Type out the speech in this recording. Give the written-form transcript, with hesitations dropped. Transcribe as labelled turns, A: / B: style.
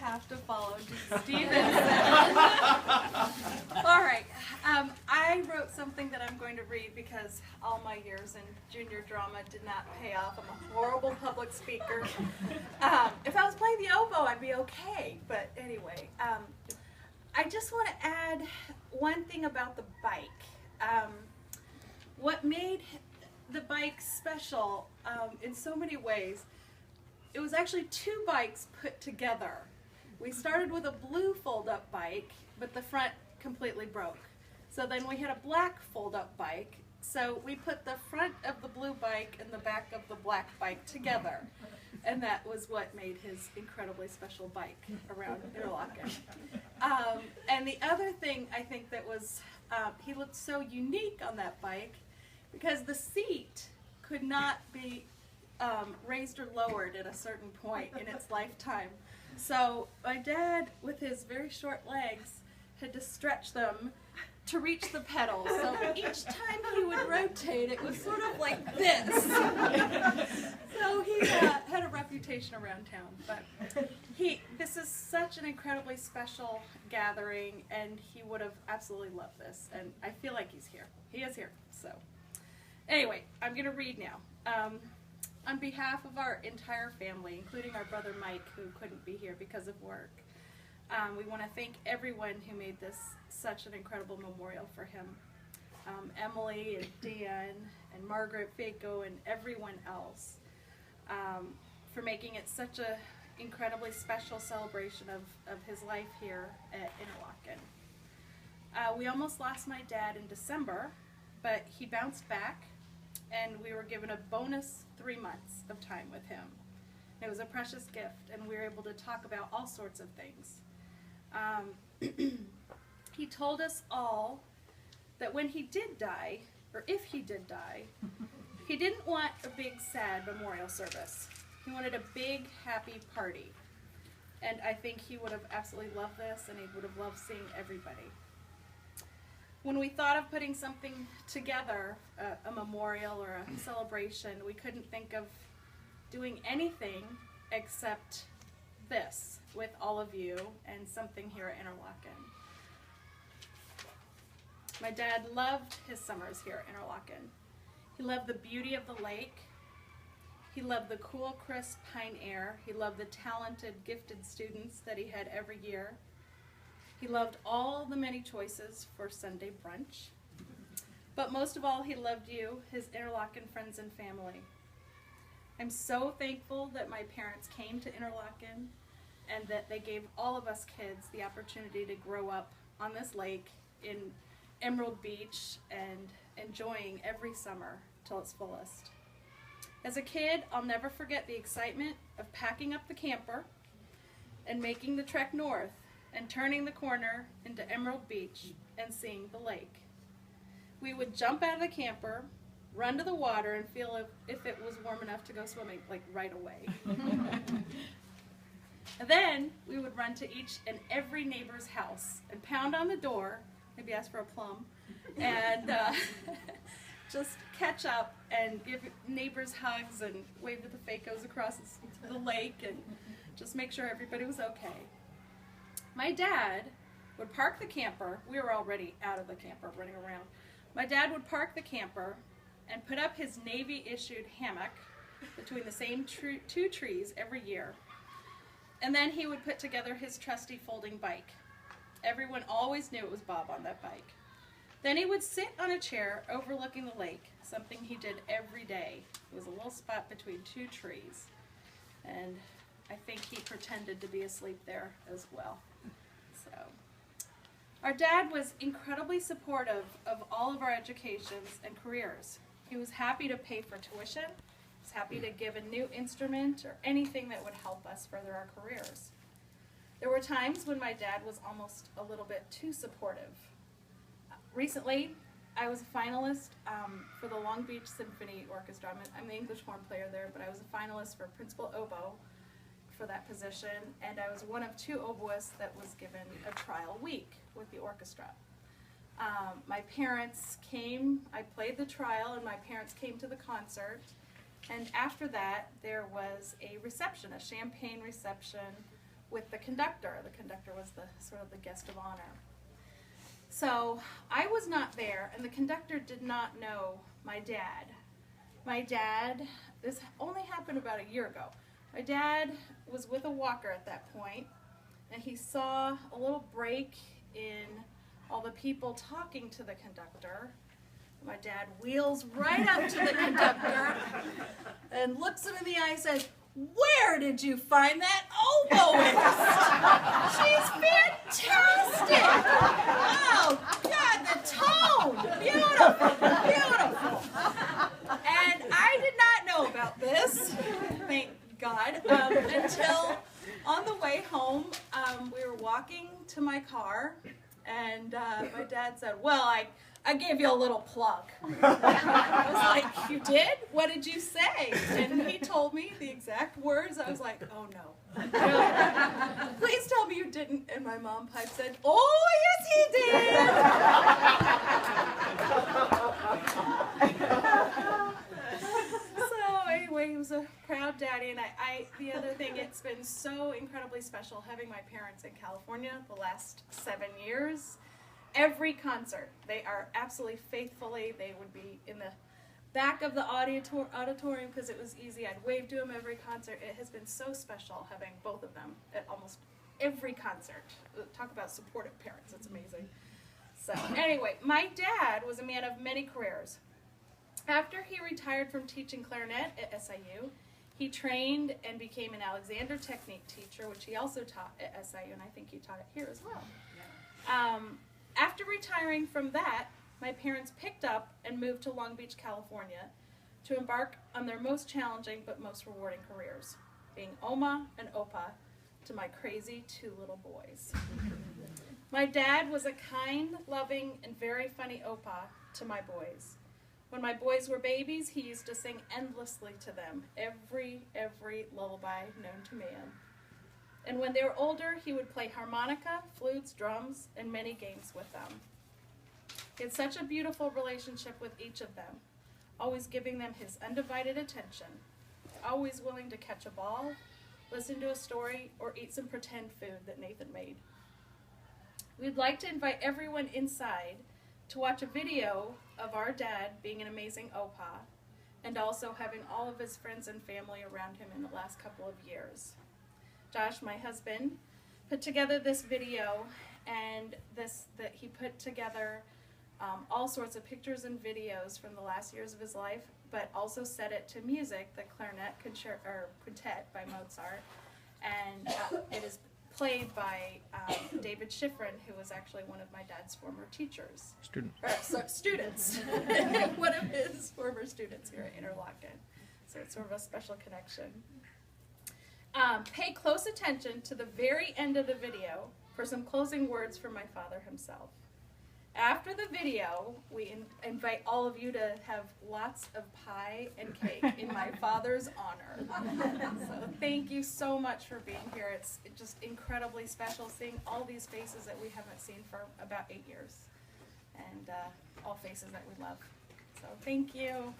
A: have to follow Steven. All right. I wrote something that I'm going to read because all my years in junior drama did not pay off. I'm a horrible public speaker. If I was playing the oboe, I'd be okay. But anyway, I just want to add one thing about the bike. What made the bike special in so many ways, it was actually two bikes put together. We started with a blue fold-up bike, but the front completely broke. So then we had a black fold-up bike. So we put the front of the blue bike and the back of the black bike together. And that was what made his incredibly special bike around Interlaken. And the other thing I think that was, he looked so unique on that bike because the seat could not be raised or lowered at a certain point in its lifetime. So my dad, with his very short legs, had to stretch them to reach the pedals. So each time he would rotate, it was sort of like this. So he had a reputation around town. But this is such an incredibly special gathering, and he would have absolutely loved this. And I feel like he's here. He is here. So anyway, I'm going to read now. On behalf of our entire family, including our brother Mike, who couldn't be here because of work, we want to thank everyone who made this such an incredible memorial for him. Emily and Dan and Margaret Faco and everyone else for making it such an incredibly special celebration of his life here at Interlaken. We almost lost my dad in December, but he bounced back, and we were given a bonus 3 months of time with him. It was a precious gift, and we were able to talk about all sorts of things. He told us all that when he did die, or if he did die, he didn't want a big sad memorial service. He wanted a big happy party. And I think he would have absolutely loved this, and he would have loved seeing everybody. When we thought of putting something together, a memorial or a celebration, we couldn't think of doing anything except this with all of you and something here at Interlaken. My dad loved his summers here at Interlaken. He loved the beauty of the lake. He loved the cool, crisp pine air. He loved the talented, gifted students that he had every year. He loved all the many choices for Sunday brunch. But most of all, he loved you, his Interlaken friends and family. I'm so thankful that my parents came to Interlaken and that they gave all of us kids the opportunity to grow up on this lake in Emerald Beach and enjoying every summer till its fullest. As a kid, I'll never forget the excitement of packing up the camper and making the trek north and turning the corner into Emerald Beach and seeing the lake. We would jump out of the camper, run to the water, and feel if it was warm enough to go swimming, like right away. And then we would run to each and every neighbor's house and pound on the door, maybe ask for a plum, and just catch up and give neighbors hugs and wave to the Facos across the lake and just make sure everybody was okay. My dad would park the camper. We were already out of the camper running around. My dad would park the camper and put up his Navy-issued hammock between the same two trees every year. And then he would put together his trusty folding bike. Everyone always knew it was Bob on that bike. Then he would sit on a chair overlooking the lake, something he did every day. It was a little spot between two trees. And I think he pretended to be asleep there as well. So, our dad was incredibly supportive of all of our educations and careers. He was happy to pay for tuition. He was happy to give a new instrument or anything that would help us further our careers. There were times when my dad was almost a little bit too supportive. Recently, I was a finalist for the Long Beach Symphony Orchestra. I'm the English horn player there, but I was a finalist for principal oboe for that position, and I was one of 2 oboists that was given a trial week with the orchestra. My parents came, I played the trial, and my parents came to the concert, and after that there was a reception, a champagne reception with the conductor. The conductor was the sort of the guest of honor. So I was not there, and the conductor did not know my dad. My dad, this only happened about a year ago. My dad was with a walker at that point, and he saw a little break in all the people talking to the conductor. My dad wheels right up to the conductor and looks him in the eye and says, "Where did you find that oboist? She's fantastic! Oh, God, the tone! Beautiful, beautiful." And I did not know about this, thank God, until on the way home, we were walking to my car, and my dad said, "Well, I gave you a little plug." I was like, "You did? What did you say?" And he told me the exact words. I was like, "Oh no. No. Please tell me you didn't." And my mom piped said, "Oh, yes, he did." So anyway, he was a proud daddy, and the other thing, it's been so incredibly special having my parents in California the last 7 years. Every concert, they are absolutely faithfully, they would be in the back of the auditorium because it was easy. I'd wave to them every concert. It has been so special having both of them at almost every concert. Talk about supportive parents, it's amazing. So anyway, my dad was a man of many careers. After he retired from teaching clarinet at SIU, he trained and became an Alexander technique teacher, which he also taught at SIU, and I think he taught it here as well. After retiring from that, my parents picked up and moved to Long Beach, California to embark on their most challenging but most rewarding careers, being Oma and Opa to my crazy 2 little boys. My dad was a kind, loving, and very funny Opa to my boys. When my boys were babies, he used to sing endlessly to them, every lullaby known to man. And when they were older, he would play harmonica, flutes, drums, and many games with them. He had such a beautiful relationship with each of them, always giving them his undivided attention, always willing to catch a ball, listen to a story, or eat some pretend food that Nathan made. We'd like to invite everyone inside to watch a video of our dad being an amazing Opa, and also having all of his friends and family around him in the last couple of years. Josh, my husband, put together this video, and that he put together all sorts of pictures and videos from the last years of his life, but also set it to music, the clarinet quintet by Mozart, and it is played by David Schifrin, who was actually one of my dad's former teachers. Students. One of his former students here at Interlochen. So it's sort of a special connection. Pay close attention to the very end of the video for some closing words from my father himself. After the video, we invite all of you to have lots of pie and cake in my father's honor. So thank you so much for being here. It's just incredibly special seeing all these faces that we haven't seen for about 8 years, and all faces that we love. So thank you.